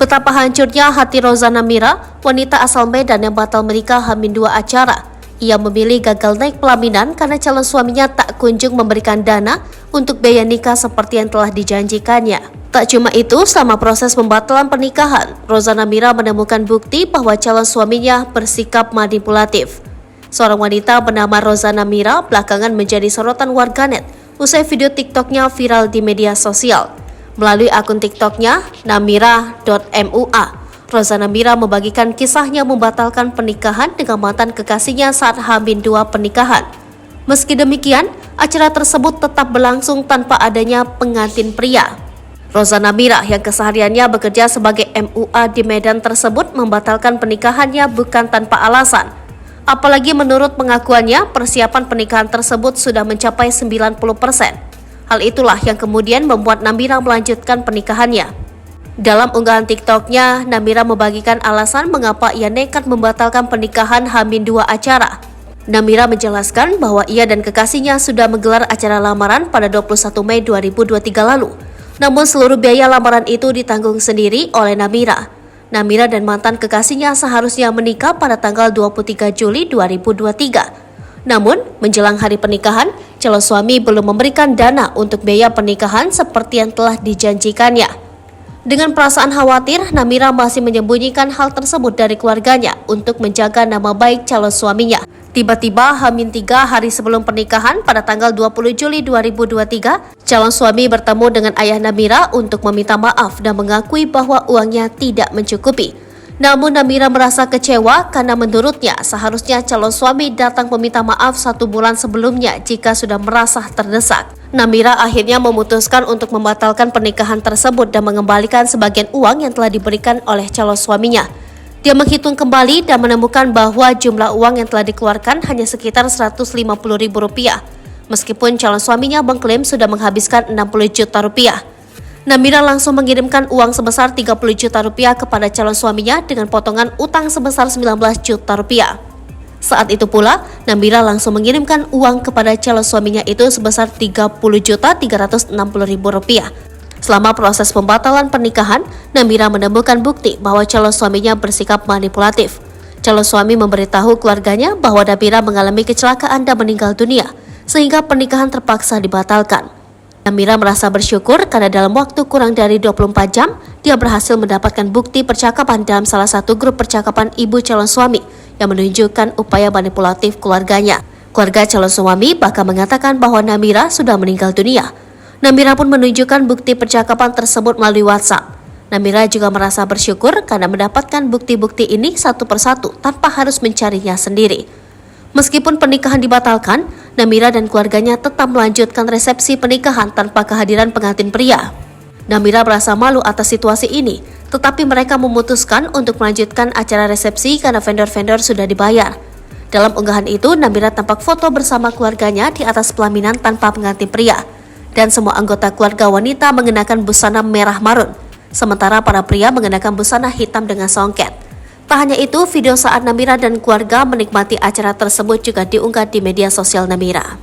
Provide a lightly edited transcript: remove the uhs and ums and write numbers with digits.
Betapa hancurnya hati Roza Namira, wanita asal Medan yang batal menikah H-2 acara. Ia memilih gagal naik pelaminan karena calon suaminya tak kunjung memberikan dana untuk biaya nikah seperti yang telah dijanjikannya. Tak cuma itu, selama proses pembatalan pernikahan, Roza Namira menemukan bukti bahwa calon suaminya bersikap manipulatif. Seorang wanita bernama Roza Namira belakangan menjadi sorotan warganet usai video TikToknya viral di media sosial. Melalui akun TikToknya, namira.mua, Roza Namira membagikan kisahnya membatalkan pernikahan dengan mantan kekasihnya saat H-2 pernikahan. Meski demikian, acara tersebut tetap berlangsung tanpa adanya pengantin pria. Roza Namira yang kesehariannya bekerja sebagai MUA di Medan tersebut membatalkan pernikahannya bukan tanpa alasan. Apalagi menurut pengakuannya, persiapan pernikahan tersebut sudah mencapai 90%. Hal itulah yang kemudian membuat Namira melanjutkan pernikahannya. Dalam unggahan TikToknya, Namira membagikan alasan mengapa ia nekat membatalkan pernikahan H-2 acara. Namira menjelaskan bahwa ia dan kekasihnya sudah menggelar acara lamaran pada 21 Mei 2023 lalu. Namun seluruh biaya lamaran itu ditanggung sendiri oleh Namira. Namira dan mantan kekasihnya seharusnya menikah pada tanggal 23 Juli 2023. Namun, menjelang hari pernikahan, calon suami belum memberikan dana untuk biaya pernikahan seperti yang telah dijanjikannya. Dengan perasaan khawatir, Namira masih menyembunyikan hal tersebut dari keluarganya untuk menjaga nama baik calon suaminya. Tiba-tiba, H-3 hari sebelum pernikahan pada tanggal 20 Juli 2023, calon suami bertemu dengan ayah Namira untuk meminta maaf dan mengakui bahwa uangnya tidak mencukupi. Namun Namira merasa kecewa karena menurutnya seharusnya calon suami datang meminta maaf 1 bulan sebelumnya jika sudah merasa terdesak. Namira akhirnya memutuskan untuk membatalkan pernikahan tersebut dan mengembalikan sebagian uang yang telah diberikan oleh calon suaminya. Dia menghitung kembali dan menemukan bahwa jumlah uang yang telah dikeluarkan hanya sekitar Rp150.000. Meskipun calon suaminya mengklaim sudah menghabiskan Rp60 juta. Namira langsung mengirimkan uang sebesar Rp30 juta kepada calon suaminya dengan potongan utang sebesar Rp19 juta. Saat itu pula, Namira langsung mengirimkan uang kepada calon suaminya itu sebesar Rp30.360.000. Selama proses pembatalan pernikahan, Namira menemukan bukti bahwa calon suaminya bersikap manipulatif. Calon suami memberitahu keluarganya bahwa Namira mengalami kecelakaan dan meninggal dunia, sehingga pernikahan terpaksa dibatalkan. Namira merasa bersyukur karena dalam waktu kurang dari 24 jam, dia berhasil mendapatkan bukti percakapan dalam salah satu grup percakapan ibu calon suami yang menunjukkan upaya manipulatif keluarganya. Keluarga calon suami bahkan mengatakan bahwa Namira sudah meninggal dunia. Namira pun menunjukkan bukti percakapan tersebut melalui WhatsApp. Namira juga merasa bersyukur karena mendapatkan bukti-bukti ini satu persatu tanpa harus mencarinya sendiri. Meskipun pernikahan dibatalkan, Namira dan keluarganya tetap melanjutkan resepsi pernikahan tanpa kehadiran pengantin pria. Namira merasa malu atas situasi ini, tetapi mereka memutuskan untuk melanjutkan acara resepsi karena vendor-vendor sudah dibayar. Dalam unggahan itu, Namira tampak foto bersama keluarganya di atas pelaminan tanpa pengantin pria, dan semua anggota keluarga wanita mengenakan busana merah marun, sementara para pria mengenakan busana hitam dengan songket. Tak hanya itu, video saat Namira dan keluarga menikmati acara tersebut juga diunggah di media sosial Namira.